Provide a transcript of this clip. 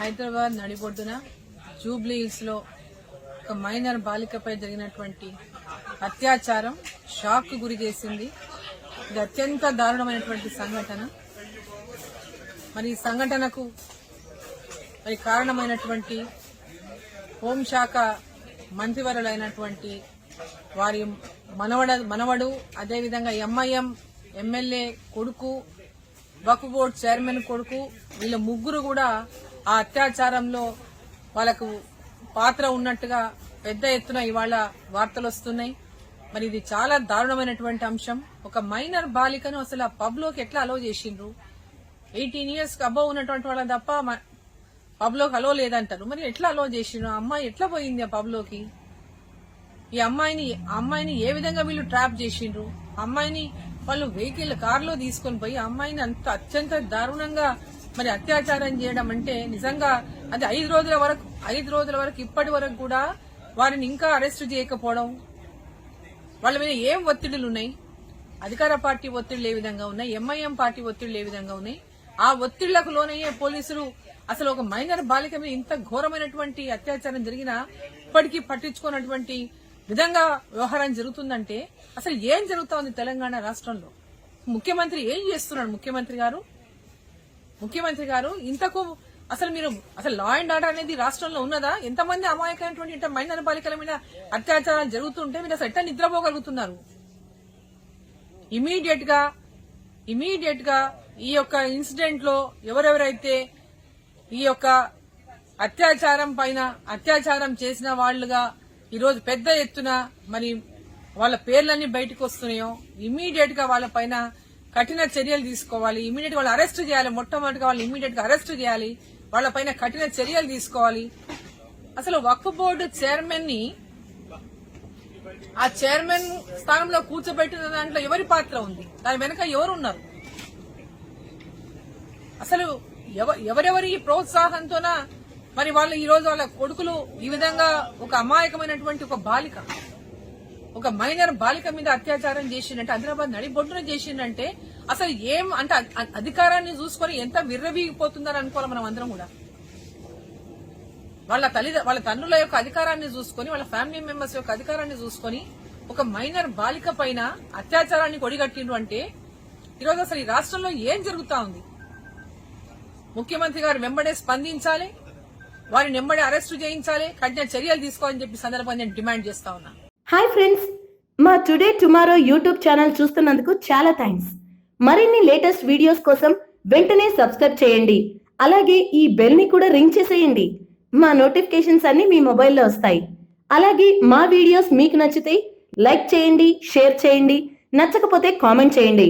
హైదరాబాద్ నడిబొడ్డున Jubilee hills లో ఒక మైనర్ బాలికపై జరిగినటువంటి అత్యాచారం షాక్ గురి చేసింది. ఇది అత్యంత దారుణమైనటువంటి సంఘటన. మరి ఈ సంఘటనకు కారణమైనటువంటి హోంశాఖ మంత్రివర్యులైనటువంటి వారి మనవడు అదేవిధంగా ఎంఐఎం ఎమ్మెల్యే కొడుకు, వక్ఫ్ బోర్డు చైర్మన్ కొడుకు, వీళ్ళ ముగ్గురు కూడా ఆ అత్యాచారంలో వాళ్ళకు పాత్ర ఉన్నట్టుగా పెద్ద ఎత్తున ఇవాళ వార్తలు వస్తున్నాయి. మరి ఇది చాలా దారుణమైనటువంటి అంశం. ఒక మైనర్ బాలికను అసలు ఆ పబ్ లోకి ఎట్లా అలో చేసిండ్రు? 18 years అబౌవ్ ఉన్నటువంటి వాళ్ళ తప్ప పబ్ లోకి అలో లేదంటారు. మరి ఎట్లా అలో చేసిండ్రు? ఆ అమ్మాయి ఎట్లా పోయింది ఆ పబ్ లోకి? ఈ అమ్మాయిని ఏ విధంగా వీళ్ళు ట్రాప్ చేసిండ్రు? అమ్మాయిని వాళ్ళు వెహికల్ కారులో తీసుకొని పోయి అమ్మాయిని అత్యంత దారుణంగా మరి అత్యాచారం చేయడం అంటే నిజంగా అది 5 రోజుల వరకు ఇప్పటి వరకు కూడా వారిని ఇంకా అరెస్ట్ చేయకపోవడం, వాళ్ళ మీద ఏం ఒత్తిడులు ఉన్నాయి? అధికార పార్టీ ఒత్తిళ్లు ఏ విధంగా ఉన్నాయి? ఎంఐఎం పార్టీ ఒత్తిళ్లు ఏ విధంగా ఉన్నాయి? ఆ ఒత్తిళ్లకు లోనయ్యే పోలీసులు అసలు ఒక మైనర్ బాలిక మీద ఇంత ఘోరమైనటువంటి అత్యాచారం జరిగినా ఇప్పటికీ పట్టించుకున్నటువంటి విధంగా వ్యవహారం జరుగుతుందంటే అసలు ఏం జరుగుతా ఉంది తెలంగాణ రాష్ట్రంలో? ముఖ్యమంత్రి ఏం చేస్తున్నాడు? ముఖ్యమంత్రి గారు ఇంతకు అసలు లా అండ్ ఆర్డర్ అనేది రాష్ట్రంలో ఉన్నదా? ఎంతమంది అమాయకమైనటువంటి మైనర్ బాలికల మీద అత్యాచారాలు జరుగుతుంటే మీరు అసలు ఎట్లా నిద్రపోగలుగుతున్నారు? ఇమీడియట్ గా ఈ యొక్క ఇన్సిడెంట్ లో ఎవరెవరైతే ఈ యొక్క అత్యాచారం చేసిన వాళ్లుగా ఈరోజు పెద్ద ఎత్తున మరి వాళ్ళ పేర్లన్నీ బయటకు వస్తున్నాయో ఇమీడియట్ గా వాళ్ళ పైన కఠిన చర్యలు తీసుకోవాలి. ఇమీడియట్ వాళ్ళు అరెస్ట్ చేయాలి. మొట్టమొదటిగా వాళ్ళు ఇమీడియట్ గా అరెస్ట్ చేయాలి. వాళ్ళ పైన కఠిన చర్యలు తీసుకోవాలి. అసలు వక్ఫ్ బోర్డు చైర్మన్ ని ఆ చైర్మన్ స్థానంలో కూర్చోబెట్టిన దాంట్లో ఎవరి పాత్ర ఉంది? దాని వెనక ఎవరున్నారు? అసలు ఎవరెవరి ప్రోత్సాహంతోన మరి వాళ్ళు ఈ రోజు వాళ్ళ కొడుకులు ఈ విధంగా ఒక అమాయకమైనటువంటి ఒక మైనర్ బాలిక మీద అత్యాచారం చేసిందంటే, హైదరాబాద్ నడిబొడ్డున చేసిందంటే అసలు ఏం అంటే అధికారాన్ని చూసుకొని ఎంత విర్రవీగిపోతుందని అనుకోవాలి మనం అందరం కూడా. వాళ్ళ తండ్రుల యొక్క అధికారాన్ని చూసుకొని, వాళ్ళ ఫ్యామిలీ మెంబర్స్ యొక్క అధికారాన్ని చూసుకొని ఒక మైనర్ బాలిక పైన అత్యాచారాన్ని కొడిగట్టిండ్రు అంటే ఈరోజు అసలు ఈ రాష్ట్రంలో ఏం జరుగుతా ఉంది? ముఖ్యమంత్రి గారు వెంబడే స్పందించాలి, వారిని వెంబడే అరెస్టు చేయించాలి, కఠిన చర్యలు తీసుకోవాలని చెప్పి సందర్భంగా నేను డిమాండ్ చేస్తా ఉన్నా. హాయ్ ఫ్రెండ్స్, మా టుడే టుమారో యూట్యూబ్ ఛానల్ చూస్తున్నందుకు చాలా థ్యాంక్స్. మరిన్ని లేటెస్ట్ వీడియోస్ కోసం వెంటనే సబ్స్క్రైబ్ చేయండి. అలాగే ఈ బెల్ ని కూడా రింగ్ చేసేయండి. మా నోటిఫికేషన్స్ అన్ని మీ మొబైల్లో వస్తాయి. అలాగే మా వీడియోస్ మీకు నచ్చితే లైక్ చేయండి, షేర్ చేయండి, నచ్చకపోతే కామెంట్ చేయండి.